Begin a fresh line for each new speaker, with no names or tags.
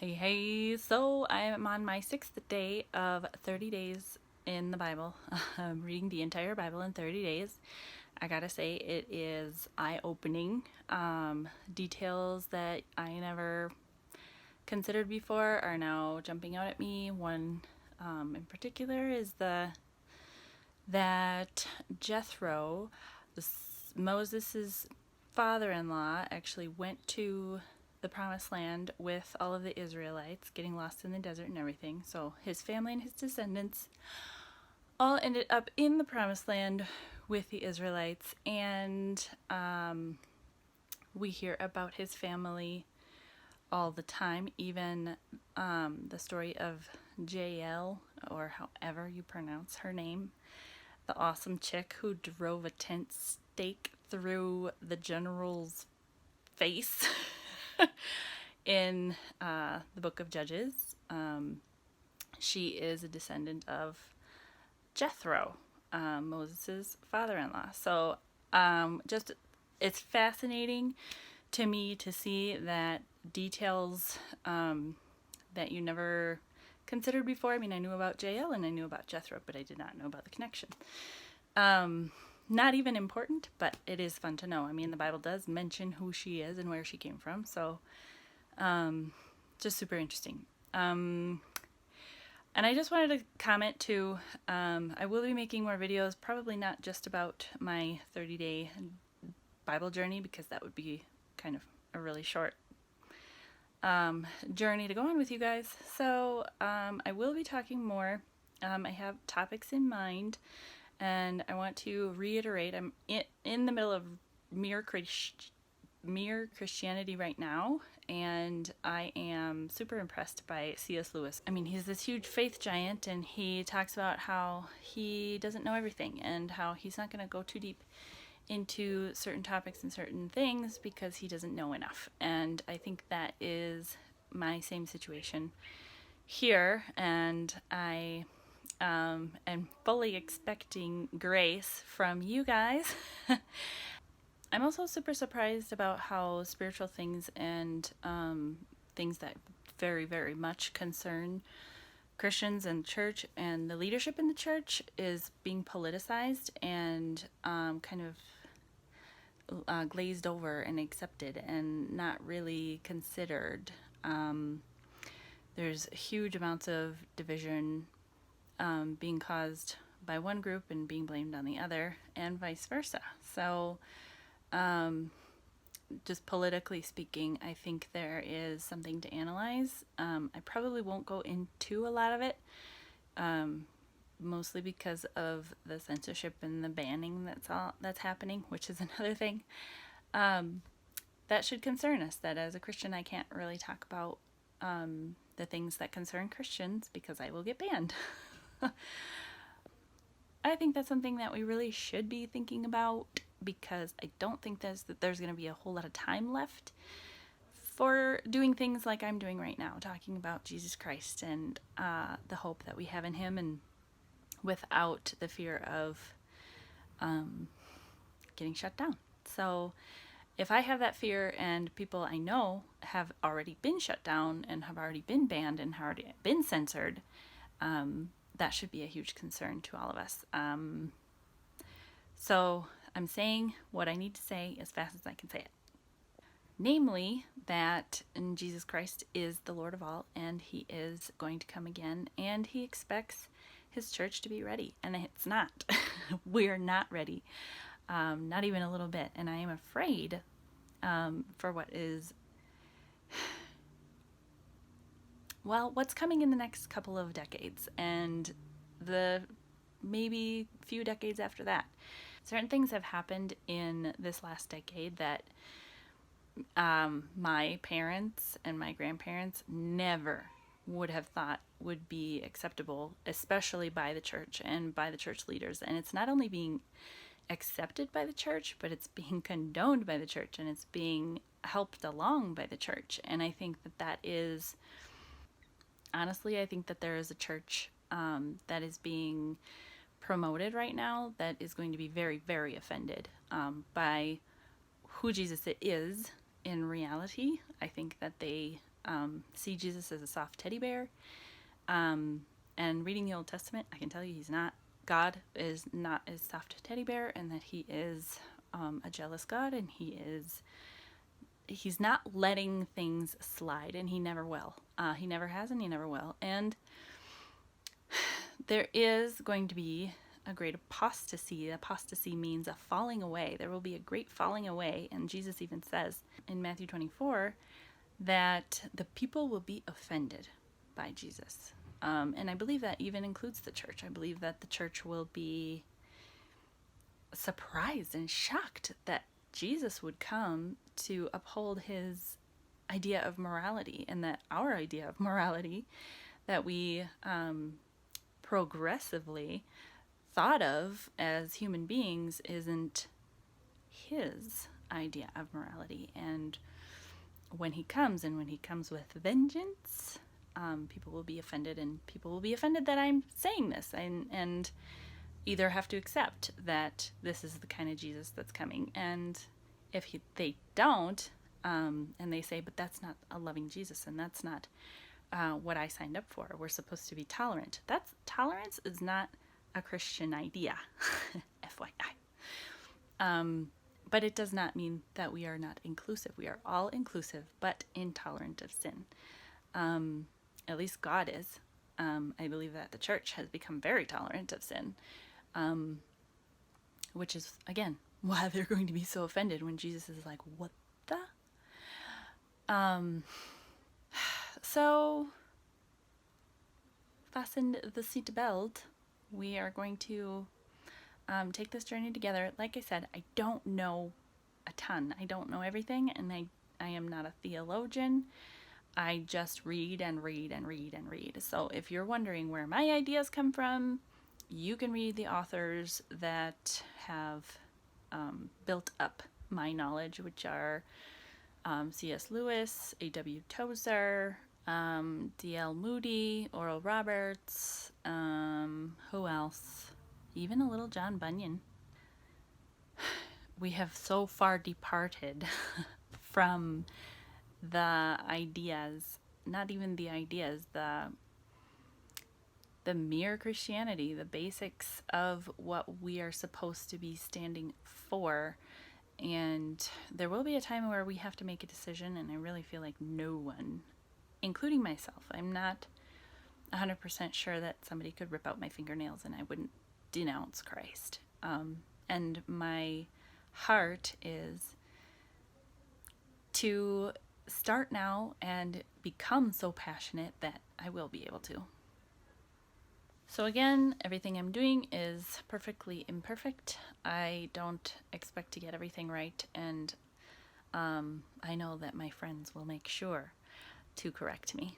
Hey, so I am on my sixth day of 30 days in the Bible. I'm reading the entire Bible in 30 days. I gotta say, it is eye-opening. Details that I never considered before are now jumping out at me. One in particular is that Jethro, Moses' father-in-law, actually went to the promised land with all of the Israelites, getting lost in the desert and everything. So his family and his descendants all ended up in the promised land with the Israelites, and we hear about his family all the time. Even the story of Jael, or however you pronounce her name, the awesome chick who drove a tent stake through the general's face in the book of Judges. She is a descendant of Jethro, Moses' father-in-law. So just it's fascinating to me to see that details that you never considered before. I mean, I knew about Jael and I knew about Jethro, but I did not know about the connection. Not even important, but it is fun to know. I mean, the Bible does mention who she is and where she came from, so just super interesting. And I just wanted to comment too, I will be making more videos, probably not just about my 30-day Bible journey, because that would be kind of a really short journey to go on with you guys. So I will be talking more. I have topics in mind, and I want to reiterate, I'm in the middle of Mere Christianity right now, and I am super impressed by C.S. Lewis. I mean, he's this huge faith giant, and he talks about how he doesn't know everything and how he's not going to go too deep into certain topics and certain things because he doesn't know enough. And I think that is my same situation here, and I am fully expecting grace from you guys. I'm also super surprised about how spiritual things and things that very, very much concern Christians and church and the leadership in the church is being politicized and kind of glazed over and accepted and not really considered. There's huge amounts of division being caused by one group and being blamed on the other, and vice versa. So just politically speaking, I think there is something to analyze. I probably won't go into a lot of it, mostly because of the censorship and the banning that's happening, which is another thing. That should concern us, that as a Christian I can't really talk about the things that concern Christians because I will get banned. I think that's something that we really should be thinking about, because I don't think there's going to be a whole lot of time left for doing things like I'm doing right now, talking about Jesus Christ and the hope that we have in him, and without the fear of getting shut down. So if I have that fear and people I know have already been shut down and have already been banned and have already been censored, that should be a huge concern to all of us. So I'm saying what I need to say as fast as I can say it. Namely, that Jesus Christ is the Lord of all, and he is going to come again, and he expects his church to be ready, and it's not. We're not ready, not even a little bit, and I am afraid for what is, well, what's coming in the next couple of decades, and the maybe few decades after that. Certain things have happened in this last decade that my parents and my grandparents never would have thought would be acceptable, especially by the church and by the church leaders. And it's not only being accepted by the church, but it's being condoned by the church, and it's being helped along by the church. And I think that is, honestly, I think that there is a church that is being promoted right now that is going to be very, very offended by who Jesus is in reality. I think that they see Jesus as a soft teddy bear. And reading the Old Testament, I can tell you God is not a soft teddy bear, and that he is a jealous God, and he's not letting things slide, and he never will. He never has, and he never will. And there is going to be a great apostasy. Apostasy means a falling away. There will be a great falling away, and Jesus even says in Matthew 24 that the people will be offended by Jesus. And I believe that even includes the church. I believe that the church will be surprised and shocked that Jesus would come to uphold his idea of morality, and that our idea of morality that we progressively thought of as human beings isn't his idea of morality. And when he comes with vengeance, people will be offended, and people will be offended that I'm saying this, and either have to accept that this is the kind of Jesus that's coming. And if they don't, and they say, but that's not a loving Jesus, and that's not what I signed up for. We're supposed to be tolerant. Tolerance is not a Christian idea, FYI. But it does not mean that we are not inclusive. We are all inclusive, but intolerant of sin. At least God is. I believe that the church has become very tolerant of sin, which is, again, why they're going to be so offended when Jesus is like, what the? So, fasten the seatbelt. We are going to take this journey together. Like I said, I don't know a ton. I don't know everything, and I am not a theologian. I just read and read and read and read. So if you're wondering where my ideas come from, you can read the authors that have built up my knowledge, which are C.S. Lewis, A.W. Tozer, D.L. Moody, Oral Roberts, who else? Even a little John Bunyan. We have so far departed from the ideas, not even the ideas, the mere Christianity, the basics of what we are supposed to be standing for. And there will be a time where we have to make a decision, and I really feel like no one, including myself, I'm not 100% sure that somebody could rip out my fingernails and I wouldn't denounce Christ. And my heart is to start now and become so passionate that I will be able to. So again, everything I'm doing is perfectly imperfect. I don't expect to get everything right, and I know that my friends will make sure to correct me.